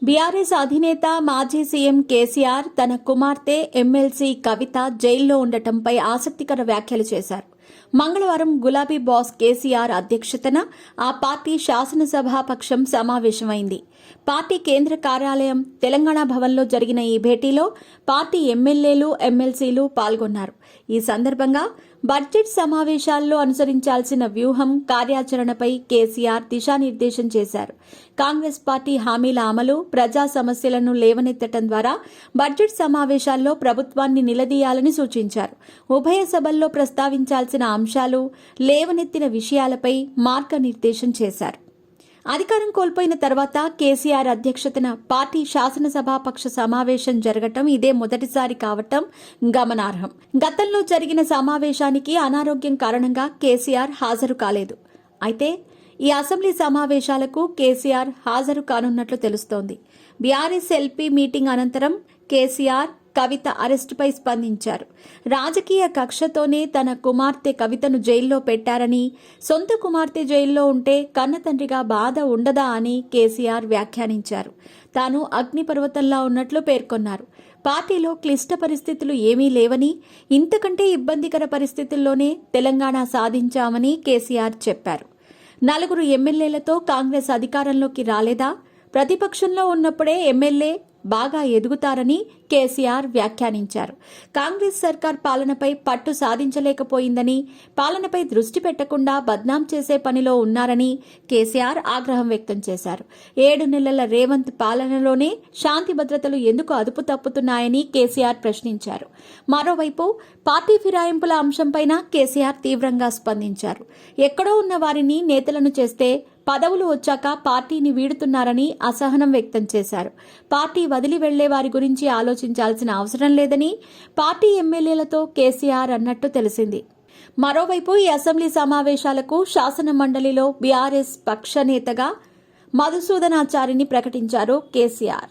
BRS అధినేత మాజీ CM KCR తన కుమార్తె ఎమ్మెల్సీ కవిత జైల్లో ఉండటంపై ఆసక్తికర వ్యాఖ్యలు చేశారు. మంగళవారం గులాబీ బాస్ కేసీఆర్ అధ్యక్షతన ఆ పార్టీ శాసనసభాపక్షం సమావేశమైంది. పార్టీ కేంద్ర కార్యాలయం తెలంగాణ భవన్లో జరిగిన ఈ భేటీలో పార్టీ ఎమ్మెల్యేలు, ఎమ్మెల్సీలు పాల్గొన్నారు. ఈ సందర్భంగా బడ్జెట్ సమావేశాల్లో అనుసరించాల్సిన వ్యూహం, కార్యాచరణపై కేసీఆర్ దిశానిర్దేశం చేశారు. కాంగ్రెస్ పార్టీ హామీల అమలు, ప్రజా సమస్యలను లేవనెత్తడం ద్వారా బడ్జెట్ సమావేశాల్లో ప్రభుత్వాన్ని నిలదీయాలని సూచించారు. ఉభయ సభల్లో ప్రస్తావించాల్సిన అంశాలు, లేవనెత్తిన విషయాలపై మార్గనిర్దేశం చేశారు. అధికారం కోల్పోయిన తర్వాత కేసీఆర్ అధ్యక్షతన పార్టీ శాసనసభాపక్ష సమావేశం జరగటం ఇదే మొదటిసారి కావటం గమనార్హం. గతంలో జరిగిన సమావేశానికి అనారోగ్యం కారణంగా కేసీఆర్ హాజరు కాలేదు. అయితే ఈ అసెంబ్లీ సమావేశాలకు కేసీఆర్ హాజరు కానున్నట్లు తెలుస్తోంది. బీఆర్ఎస్ ఎల్పీ మీటింగ్ అనంతరం కేసీఆర్ కవిత అరెస్టుపై స్పందించారు. రాజకీయ కక్షతోనే తన కుమార్తె కవితను జైల్లో పెట్టారని, సొంత కుమార్తె జైల్లో ఉంటే కన్నతండ్రిగా బాధ ఉండదా అని కేసీఆర్ వ్యాఖ్యానించారు. తాను అగ్నిపర్వతంలా ఉన్నట్లు పేర్కొన్నారు. పార్టీలో క్లిష్ట పరిస్థితులు ఏమీ లేవని, ఇంతకంటే ఇబ్బందికర పరిస్థితుల్లోనే తెలంగాణ సాధించామని కేసీఆర్ చెప్పారు. 4 ఎమ్మెల్యేలతో కాంగ్రెస్ అధికారంలోకి రాలేదా? ప్రతిపక్షంలో ఉన్నప్పుడే ఎమ్మెల్యే బాగా ఎదుగుతారని కేసీఆర్ వ్యాఖ్యానించారు. కాంగ్రెస్ సర్కార్ పాలనపై పట్టు సాధించలేకపోయిందని, పాలనపై దృష్టి పెట్టకుండా బద్నాం చేసే పనిలో ఉన్నారని కేసీఆర్ ఆగ్రహం వ్యక్తం చేశారు. 7 నెలల రేవంత్ పాలనలోనే శాంతి భద్రతలు ఎందుకు అదుపు తప్పుతున్నాయని కేసీఆర్ ప్రశ్నించారు. మరోవైపు పార్టీ ఫిరాయింపుల అంశంపైన కేసీఆర్ తీవ్రంగా స్పందించారు. ఎక్కడో ఉన్న వారిని నేతలను చేస్తే పదవులు వచ్చాక పార్టీని వీడుతున్నారని అసహనం వ్యక్తం చేశారు. పార్టీ వదిలి వెళ్లే వారి గురించి ఆలోచించాల్సిన అవసరం లేదని పార్టీ ఎమ్మెల్యేలతో కేసీఆర్ అన్నట్టు తెలిసింది. మరోవైపు ఈ అసెంబ్లీ సమావేశాలకు శాసన మండలిలో బీఆర్ఎస్ పక్ష నేతగా మధుసూదనాచారిని ప్రకటించారు కేసీఆర్.